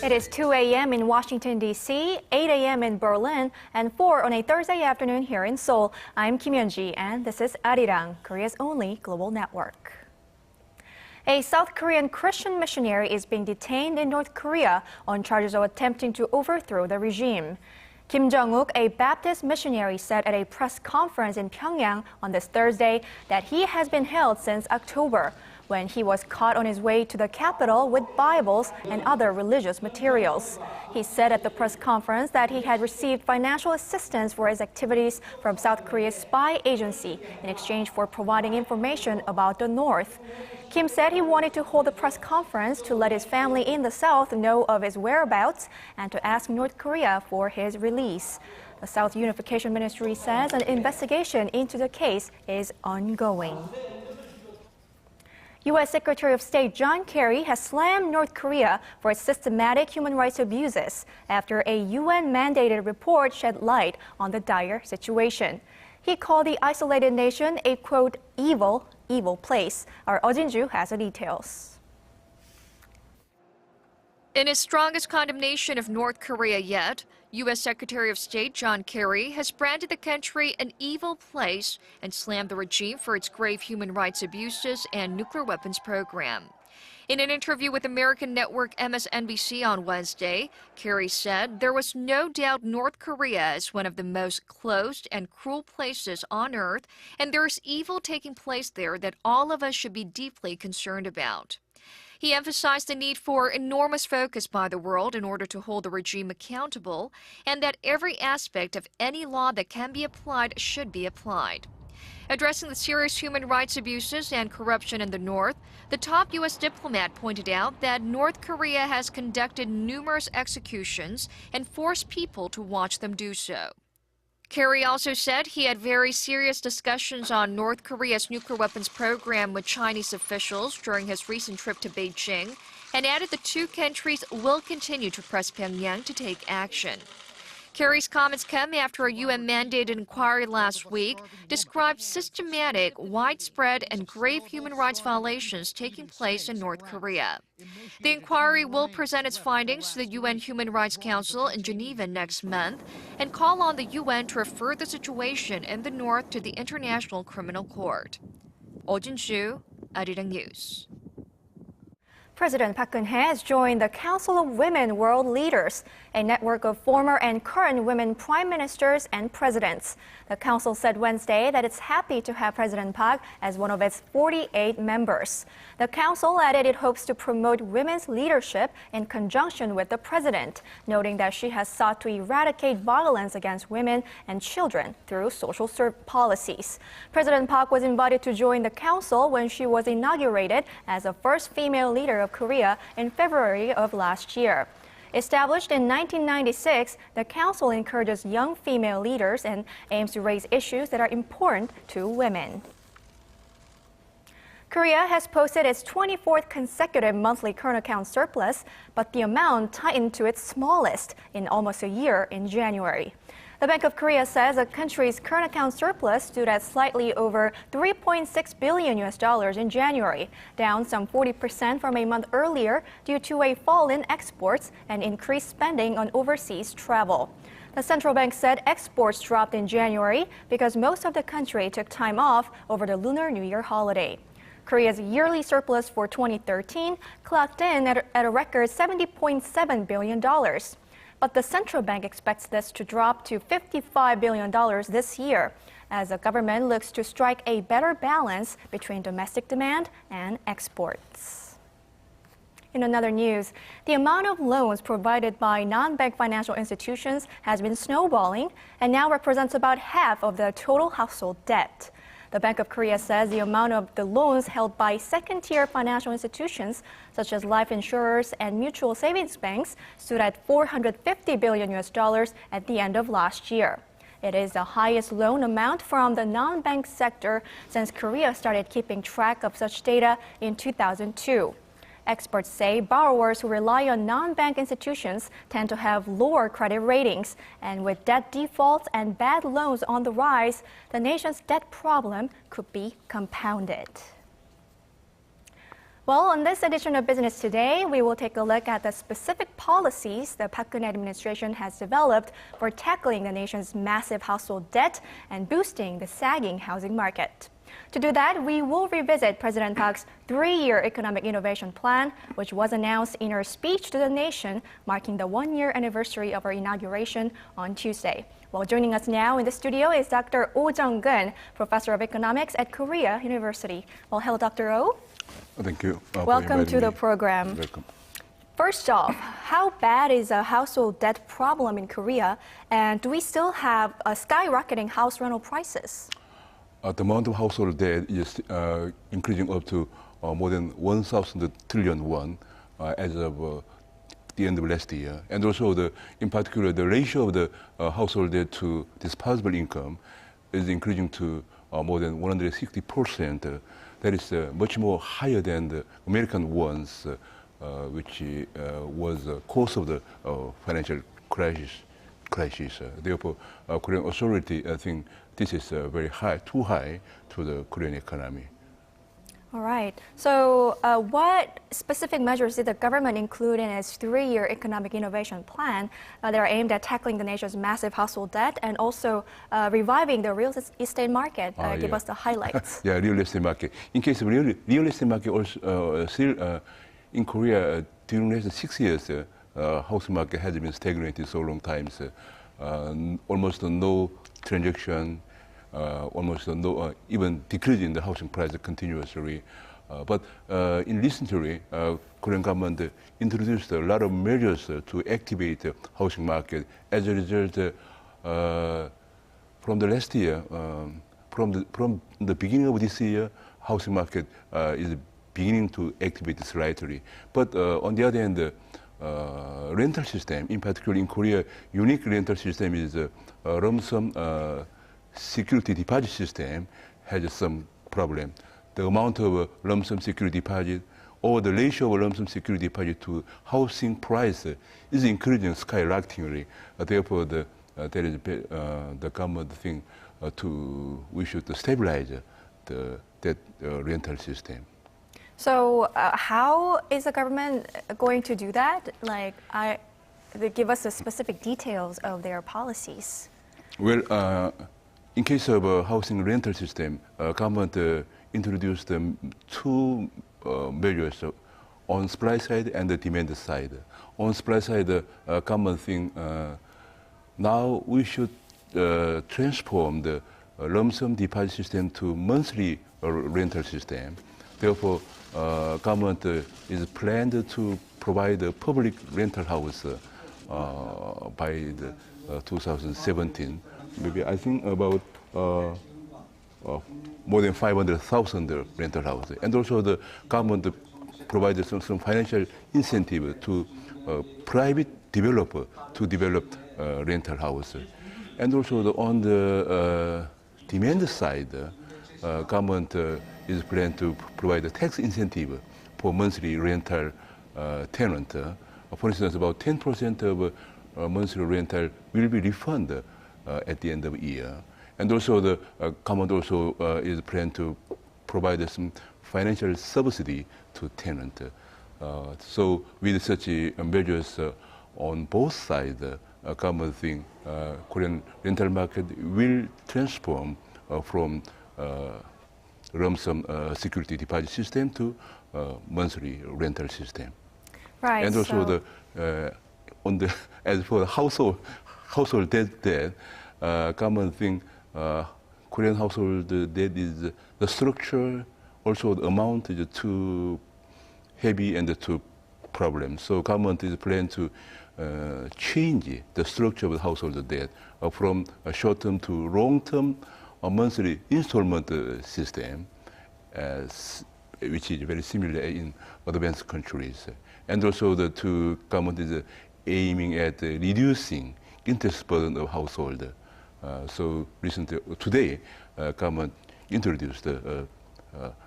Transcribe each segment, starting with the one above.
It is 2 a.m. in Washington, D.C., 8 a.m. in Berlin, and 4 on a Thursday afternoon here in Seoul. I'm Kim Hyun-ji, and this is ARIRANG, Korea's only global network. A South Korean Christian missionary is being detained in North Korea on charges of attempting to overthrow the regime. Kim Jeong-uk, a Baptist missionary, said at a press conference in Pyongyang on this Thursday that he has been held since October, when he was caught on his way to the capital with Bibles and other religious materials. He said at the press conference that he had received financial assistance for his activities from South Korea's spy agency in exchange for providing information about the North. Kim said he wanted to hold a press conference to let his family in the South know of his whereabouts and to ask North Korea for his release. The South Unification Ministry says an investigation into the case is ongoing. U.S. Secretary of State John Kerry has slammed North Korea for its systematic human rights abuses after a UN-mandated report shed light on the dire situation. He called the isolated nation a, quote, evil place. Our Oh Jin-ju has the details. In his strongest condemnation of North Korea yet, U.S. Secretary of State John Kerry has branded the country an evil place and slammed the regime for its grave human rights abuses and nuclear weapons program. In an interview with American network MSNBC on Wednesday, Kerry said there was no doubt North Korea is one of the most closed and cruel places on earth, and there is evil taking place there that all of us should be deeply concerned about. He emphasized the need for enormous focus by the world in order to hold the regime accountable, and that every aspect of any law that can be applied should be applied. Addressing the serious human rights abuses and corruption in the North, the top U.S. diplomat pointed out that North Korea has conducted numerous executions and forced people to watch them do so. Kerry also said he had very serious discussions on North Korea's nuclear weapons program with Chinese officials during his recent trip to Beijing, and added the two countries will continue to press Pyongyang to take action. Kerry's comments come after a UN-mandated inquiry last week described systematic, widespread, and grave human rights violations taking place in North Korea. The inquiry will present its findings to the UN Human Rights Council in Geneva next month and call on the UN to refer the situation in the North to the International Criminal Court. Oh Jin-ju, ARIRANG News. President Park Geun-hye has joined the Council of Women World Leaders, a network of former and current women prime ministers and presidents. The council said Wednesday that it's happy to have President Park as one of its 48 members. The council added it hopes to promote women's leadership in conjunction with the president, noting that she has sought to eradicate violence against women and children through social policies. President Park was invited to join the council when she was inaugurated as the first female leader of Korea in February of last year. Established in 1996, the council encourages young female leaders and aims to raise issues that are important to women. Korea has posted its 24th consecutive monthly current account surplus, but the amount tightened to its smallest in almost a year in January. The Bank of Korea says the country's current account surplus stood at slightly over $3.6 billion in January, down some 40% from a month earlier due to a fall in exports and increased spending on overseas travel. The central bank said exports dropped in January because most of the country took time off over the Lunar New Year holiday. Korea's yearly surplus for 2013 clocked in at a record $70.7 billion. But the central bank expects this to drop to $55 billion this year, as the government looks to strike a better balance between domestic demand and exports. In another news, the amount of loans provided by non-bank financial institutions has been snowballing and now represents about half of the total household debt. The Bank of Korea says the amount of the loans held by second-tier financial institutions, such as life insurers and mutual savings banks, stood at $450 billion at the end of last year. It is the highest loan amount from the non-bank sector since Korea started keeping track of such data in 2002. Experts say borrowers who rely on non-bank institutions tend to have lower credit ratings, and with debt defaults and bad loans on the rise, the nation's debt problem could be compounded. Well, on this edition of Business Today, we will take a look at the specific policies the Park Geun-hye administration has developed for tackling the nation's massive household debt and boosting the sagging housing market. To do that, we will revisit President Park's 3-year economic innovation plan, which was announced in her speech to the nation, marking the 1-year anniversary of her inauguration on Tuesday. Well, joining us now in the studio is Dr. Oh Jeong-uk, professor of economics at Korea University. Well, hello, Dr. Oh. Thank you. Welcome to the program. Welcome. First off, how bad is a household debt problem in Korea, and do we still have skyrocketing house rental prices? The amount of household debt is increasing up to more than 1,000 trillion won as of the end of last year. And also, in particular, the ratio of the household debt to disposable income is increasing to more than 160%. That is much more higher than the American ones, which was the cause of the financial crisis. Therefore, Korean authority, I think this is very high, too high to the Korean economy. All right. So what specific measures did the government include in its 3-year economic innovation plan that are aimed at tackling the nation's massive household debt and also reviving the real estate market? Give us the highlights. Yeah, real estate market. In case of real estate market, also still in Korea, during the last 6 years, housing market has been stagnated so long times. Almost no transaction, almost no, even decreasing the housing price continuously. But in recently, Korean government introduced a lot of measures to activate the housing market. As a result, from the last year, from the beginning of this year, housing market is beginning to activate slightly. But on the other hand, rental system, in particular in Korea, unique rental system is a lump sum security deposit system has some problem. The amount of lump sum security deposit or the ratio of lump sum security deposit to housing price is increasing skyrocketingly. Therefore, that is the government thing we should stabilize that rental system. So how is the government going to do that? Give us the specific details of their policies. Well, in case of a housing rental system, government introduced 2 measures on supply side and the demand side. On supply side, government think now we should transform the lump sum deposit system to monthly rental system. Therefore, government is planned to provide a public rental house by 2017. Maybe I think about more than 500,000 rental houses. And also the government provided some financial incentive to private developer to develop rental houses. And also on the demand side, government is planned to provide a tax incentive for monthly rental tenant. For instance, about 10% of monthly rental will be refunded at the end of the year. And also the government also is planned to provide some financial subsidy to tenant. So with such measures on both sides, government think Korean rental market will transform from lump sum security deposit system to monthly rental system. Right. And also as for the household debt, government think Korean household debt is the structure, also the amount is too heavy and too problem. So government is planning to change the structure of the household debt from a short-term to long-term monthly installment system, which is very similar in advanced countries. And also the government is aiming at reducing interest burden of household. So recently, today, government introduced a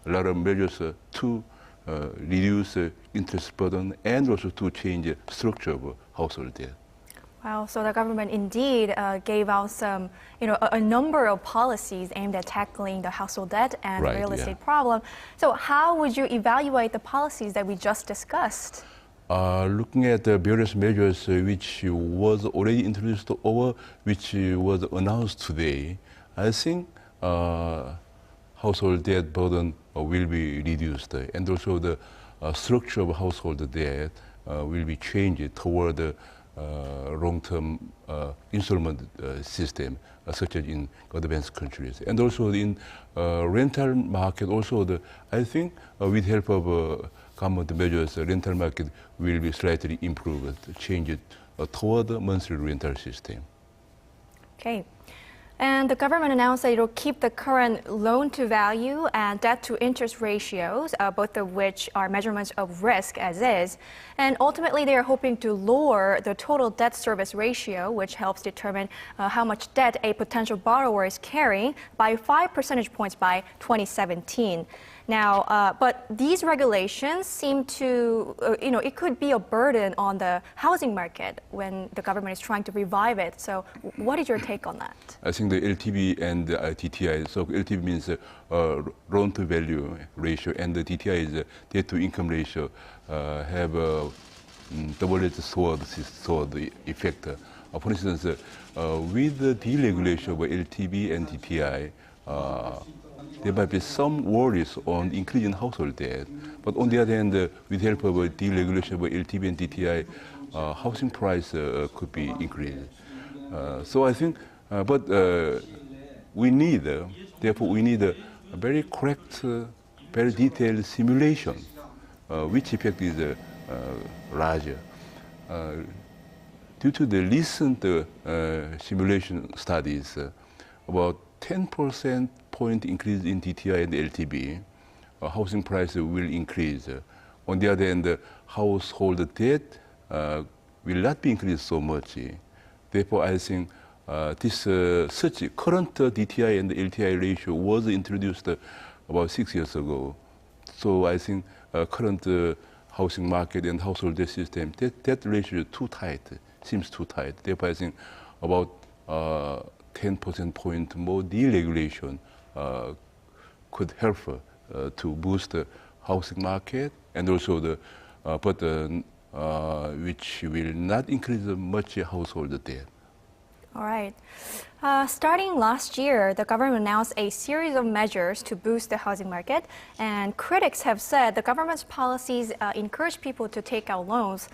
lot of measures to reduce interest burden and also to change the structure of household debt. Wow, so the government indeed gave out some, a number of policies aimed at tackling the household debt and the real estate problem. So how would you evaluate the policies that we just discussed? Looking at the various measures which was already introduced or which was announced today, I think household debt burden will be reduced, and also the structure of household debt will be changed toward the long-term installment system, such as in advanced countries. And also in rental market, also I think with help of government measures, the rental market will be slightly improved, changed toward the monthly rental system. Okay. And the government announced that it will keep the current loan-to-value and debt-to-interest ratios, both of which are measurements of risk as is. And ultimately, they are hoping to lower the total debt service ratio, which helps determine how much debt a potential borrower is carrying, by 5 percentage points by 2017. Now, but these regulations seem to, it could be a burden on the housing market when the government is trying to revive it. So what is your take on that? I think the LTV and the DTI, so LTV means loan to value ratio, and the DTI is debt to income ratio, have a double-edged sword effect. For instance, with the deregulation of LTV and DTI, there might be some worries on increasing household debt, but on the other hand, with help of deregulation of LTV and DTI, housing price could be increased. So I think, but we need, therefore, we need a very correct, very detailed simulation, which effect is larger. Due to the recent simulation studies, about 10% point increase in DTI and LTV, housing price will increase. On the other hand, household debt will not be increased so much. Therefore, I think this such current DTI and LTI ratio was introduced about 6 years ago. So I think current housing market and household debt system, that ratio is too tight, seems too tight. Therefore, I think about 10% point more deregulation could help to boost the housing market, and also which will not increase much household debt. All right. Starting last year, the government announced a series of measures to boost the housing market, and critics have said the government's policies encourage people to take out loans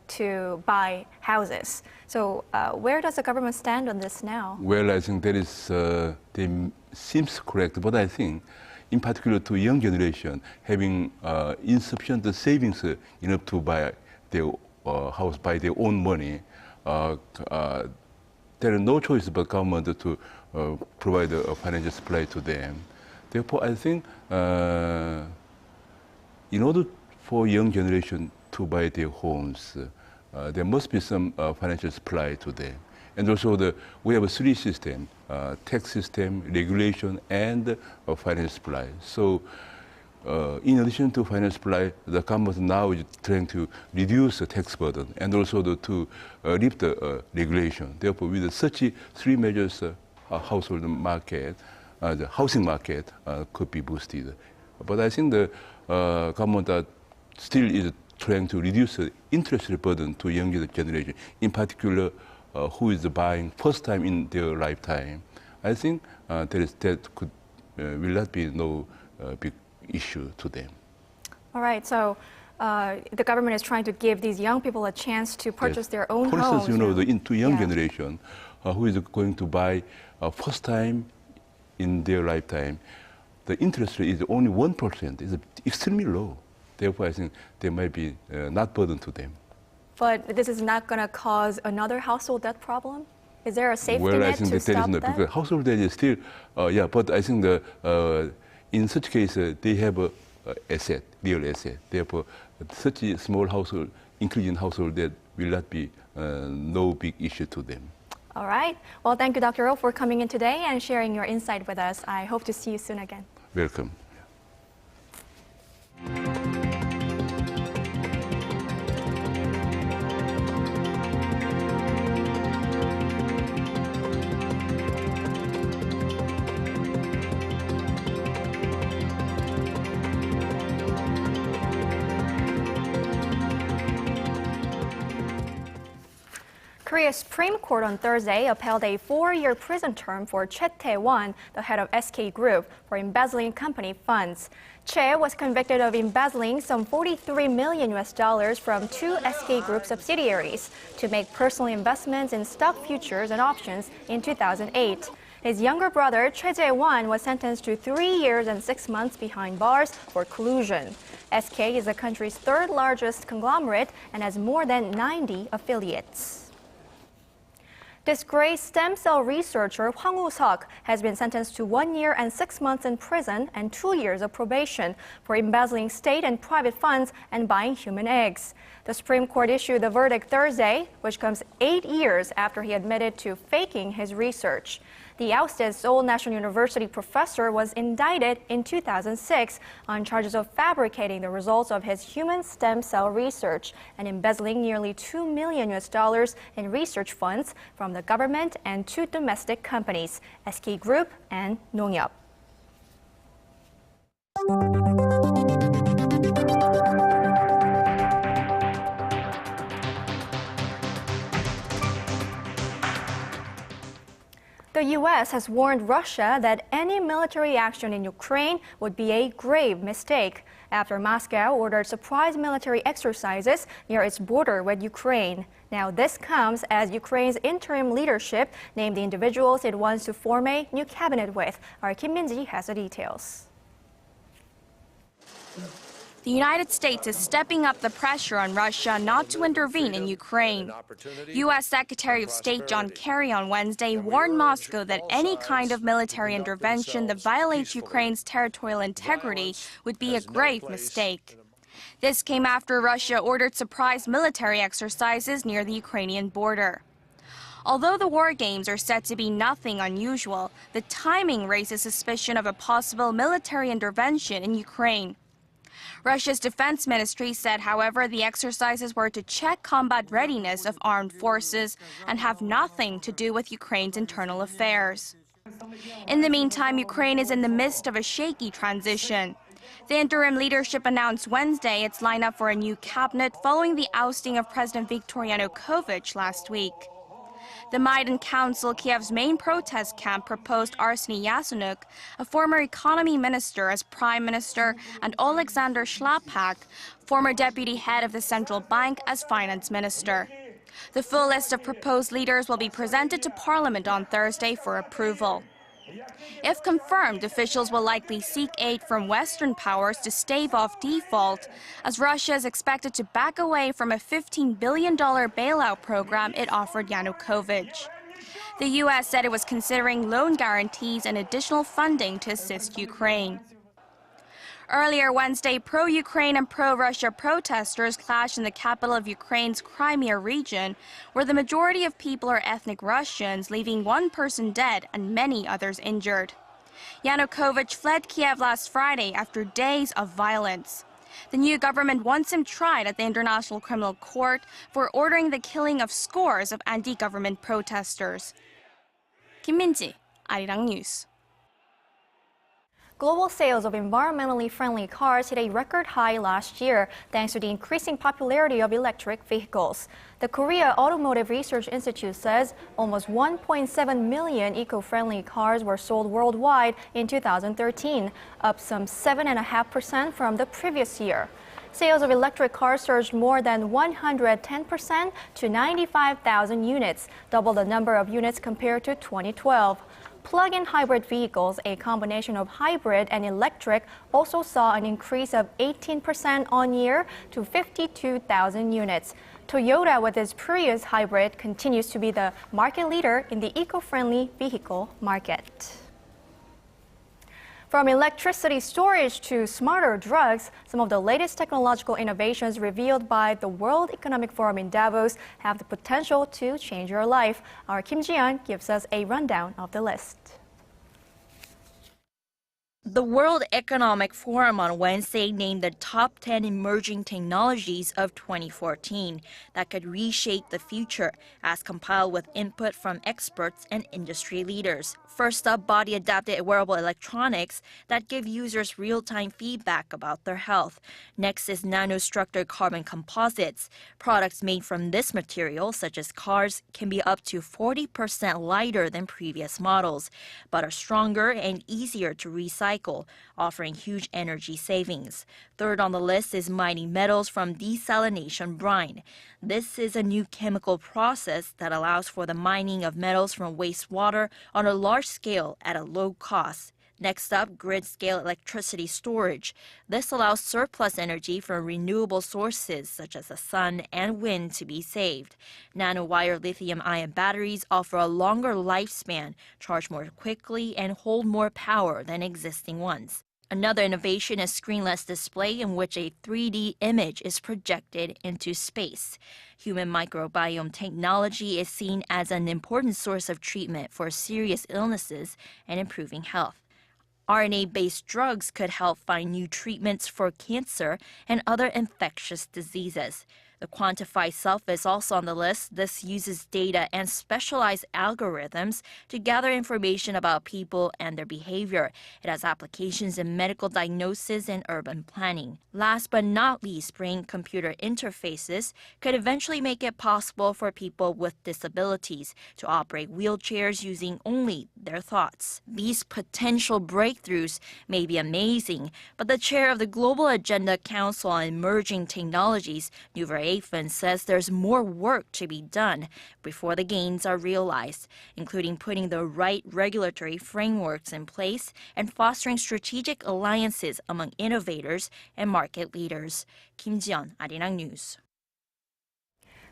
to buy houses. So where does the government stand on this now? Well, I think that is, seems correct, but I think in particular to young generation, having insufficient savings enough to buy their house by their own money, there is no choice but government to provide a financial supply to them. Therefore, I think in order for young generation to buy their homes, there must be some financial supply to them. And also we have a three system, tax system, regulation, and financial supply. So in addition to financial supply, the government now is trying to reduce the tax burden and also to lift the regulation. Therefore, with such three measures, household market, the housing market could be boosted. But I think the government still is trying to reduce the interest rate burden to younger generation, in particular, who is buying first time in their lifetime. I think that will not be no big issue to them. All right, so the government is trying to give these young people a chance to purchase their own homes. For instance, the young generation who is going to buy first time in their lifetime, the interest rate is only 1%. It's extremely low. Therefore, I think there might be not burden to them. But this is not going to cause another household debt problem? Is there a safety net I think to stop that? Because household debt is still, but I think in such case, they have a asset, real asset. Therefore, such a small household, increasing household debt will not be no big issue to them. All right. Well, thank you, Dr. Oh, for coming in today and sharing your insight with us. I hope to see you soon again. Welcome. Korea's Supreme Court on Thursday upheld a 4-year prison term for Choi Tae-won, the head of SK Group, for embezzling company funds. Choi was convicted of embezzling some $43 million from 2 SK Group subsidiaries to make personal investments in stock futures and options in 2008. His younger brother, Choi Jae-won, was sentenced to 3 years and 6 months behind bars for collusion. SK is the country's 3rd largest conglomerate and has more than 90 affiliates. Disgraced stem cell researcher Hwang Woo-seok has been sentenced to 1 year and 6 months in prison and 2 years of probation for embezzling state and private funds and buying human eggs. The Supreme Court issued the verdict Thursday, which comes 8 years after he admitted to faking his research. The ousted Seoul National University professor was indicted in 2006 on charges of fabricating the results of his human stem cell research and embezzling nearly $2 million in research funds from the government and 2 domestic companies, SK Group and Jeong-uk. The U.S. has warned Russia that any military action in Ukraine would be a grave mistake after Moscow ordered surprise military exercises near its border with Ukraine. Now, this comes as Ukraine's interim leadership named the individuals it wants to form a new cabinet with. Our Kim Min-ji has the details. The United States is stepping up the pressure on Russia not to intervene in Ukraine. U.S. Secretary of State John Kerry on Wednesday warned Moscow that any kind of military intervention that violates Ukraine's territorial integrity would be a grave mistake. This came after Russia ordered surprise military exercises near the Ukrainian border. Although the war games are said to be nothing unusual, the timing raises suspicion of a possible military intervention in Ukraine. Russia's defense ministry said, however, the exercises were to check combat readiness of armed forces and have nothing to do with Ukraine's internal affairs. In the meantime, Ukraine is in the midst of a shaky transition. The interim leadership announced Wednesday its lineup for a new cabinet following the ousting of President Viktor Yanukovych last week. The Maidan Council, Kiev's main protest camp, proposed Arseniy Yatsenuk, a former economy minister, as prime minister, and Alexander Shlapak, former deputy head of the central bank, as finance minister. The full list of proposed leaders will be presented to Parliament on Thursday for approval. If confirmed, officials will likely seek aid from Western powers to stave off default, as Russia is expected to back away from a $15 billion bailout program it offered Yanukovych. The U.S. said it was considering loan guarantees and additional funding to assist Ukraine. Earlier Wednesday, pro-Ukraine and pro-Russia protesters clashed in the capital of Ukraine's Crimea region, where the majority of people are ethnic Russians, leaving 1 person dead and many others injured. Yanukovych fled Kiev last Friday after days of violence. The new government wants him tried at the International Criminal Court for ordering the killing of scores of anti-government protesters. Kim Min-ji, ARIRANG News. Global sales of environmentally friendly cars hit a record high last year thanks to the increasing popularity of electric vehicles. The Korea Automotive Research Institute says almost 1.7 million eco-friendly cars were sold worldwide in 2013, up some 7.5% from the previous year. Sales of electric cars surged more than 110% to 95,000 units, double the number of units compared to 2012. Plug-in hybrid vehicles, a combination of hybrid and electric, also saw an increase of 18% on year to 52,000 units. Toyota, with its Prius hybrid, continues to be the market leader in the eco-friendly vehicle market. From electricity storage to smarter drugs, some of the latest technological innovations revealed by the World Economic Forum in Davos have the potential to change your life. Our Kim Ji-yeon gives us a rundown of the list. The World Economic Forum on Wednesday named the top 10 emerging technologies of 2014 that could reshape the future, as compiled with input from experts and industry leaders. First up, body-adapted wearable electronics that give users real-time feedback about their health. Next is nanostructured carbon composites. Products made from this material, such as cars, can be up to 40% lighter than previous models, but are stronger and easier to recycle, offering huge energy savings. Third on the list is mining metals from desalination brine. This is a new chemical process that allows for the mining of metals from wastewater on a large scale at a low cost. Next up, grid-scale electricity storage. This allows surplus energy from renewable sources such as the sun and wind to be saved. Nanowire lithium-ion batteries offer a longer lifespan, charge more quickly, and hold more power than existing ones. Another innovation is screenless display in which a 3D image is projected into space. Human microbiome technology is seen as an important source of treatment for serious illnesses and improving health. RNA-based drugs could help find new treatments for cancer and other infectious diseases. The quantified self is also on the list. This uses data and specialized algorithms to gather information about people and their behavior. It has applications in medical diagnosis and urban planning. Last but not least, brain-computer interfaces could eventually make it possible for people with disabilities to operate wheelchairs using only their thoughts. These potential breakthroughs may be amazing, but the chair of the Global Agenda Council on Emerging Technologies, Nuver says there's more work to be done before the gains are realized, including putting the right regulatory frameworks in place and fostering strategic alliances among innovators and market leaders. Kim Ji-yeon, ARIRANG News.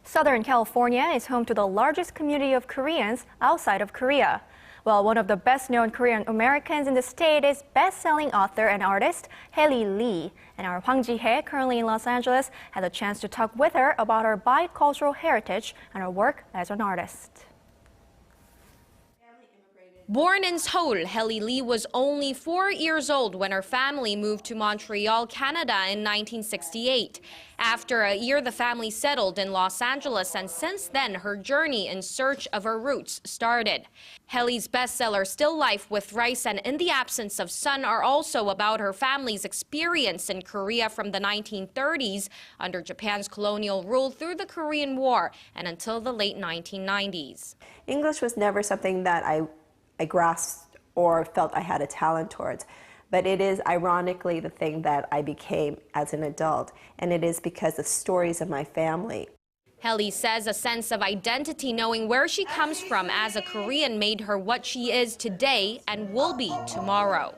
Southern California is home to the largest community of Koreans outside of Korea. Well, one of the best-known Korean Americans in the state is best-selling author and artist Haley Lee. And our Hwang Ji-hye, currently in Los Angeles, had a chance to talk with her about her bicultural heritage and her work as an artist. Born in Seoul, Haley Lee was only 4 years old when her family moved to Montreal, Canada in 1968. After a year, the family settled in Los Angeles, and since then, her journey in search of her roots started. Haley's bestseller, Still Life with Rice and In the Absence of Sun, are also about her family's experience in Korea from the 1930s under Japan's colonial rule through the Korean War and until the late 1990s. English was never something that I grasped or felt I had a talent towards. But it is ironically the thing that I became as an adult, and it is because of stories of my family. Haley says a sense of identity, knowing where she comes from as a Korean, made her what she is today and will be tomorrow.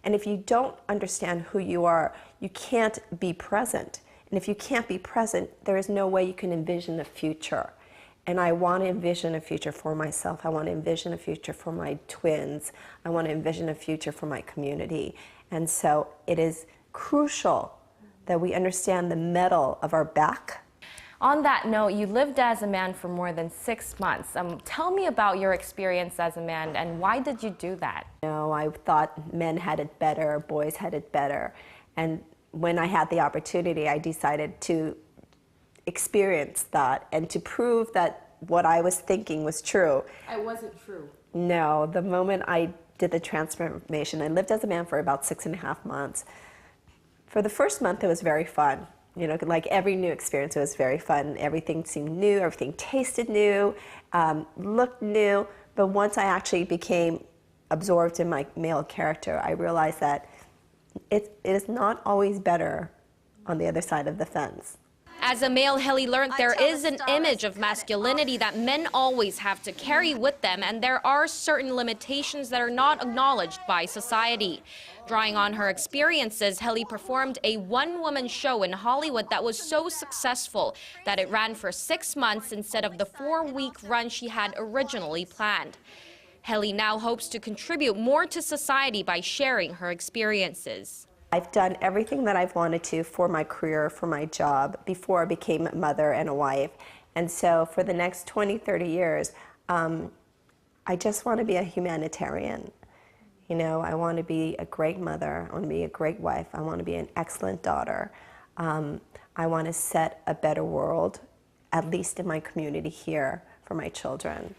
And if you don't understand who you are, you can't be present. And if you can't be present, there is no way you can envision a future. And I want to envision a future for myself. I want to envision a future for my twins. I want to envision a future for my community. And so it is crucial that we understand the metal of our back. On that note, you lived as a man for more than 6 months. Tell me about your experience as a man and why did you do that? You know, I thought men had it better, boys had it better. And when I had the opportunity, I decided to experience that and to prove that what I was thinking was true. It wasn't true. No, the moment I did the transformation, I lived as a man for about 6.5 months. For the first month, it was very fun. You know, like every new experience, it was very fun. Everything seemed new, everything tasted new, looked new. But once I actually became absorbed in my male character, I realized that it is not always better on the other side of the fence. As a male, Haley learned there is an image of masculinity that men always have to carry with them, and there are certain limitations that are not acknowledged by society. Drawing on her experiences, Haley performed a one-woman show in Hollywood that was so successful that it ran for 6 months instead of the 4-week run she had originally planned. Haley now hopes to contribute more to society by sharing her experiences. I've done everything that I've wanted to for my career, for my job, before I became a mother and a wife. And so for the next 20, 30 years, I just want to be a humanitarian. You know, I want to be a great mother. I want to be a great wife. I want to be an excellent daughter. I want to set a better world, at least in my community here, for my children.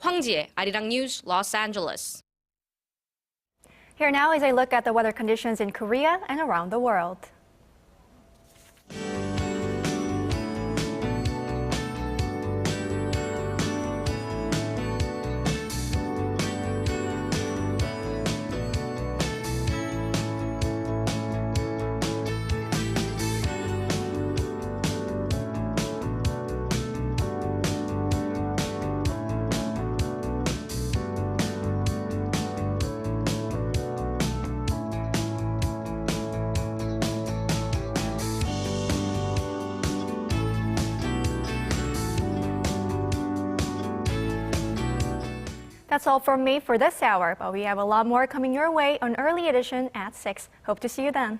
황지혜, 아리랑 뉴스, Los Angeles. Here now is a look at the weather conditions in Korea and around the world. That's all from me for this hour, but we have a lot more coming your way on Early Edition at 6. Hope to see you then.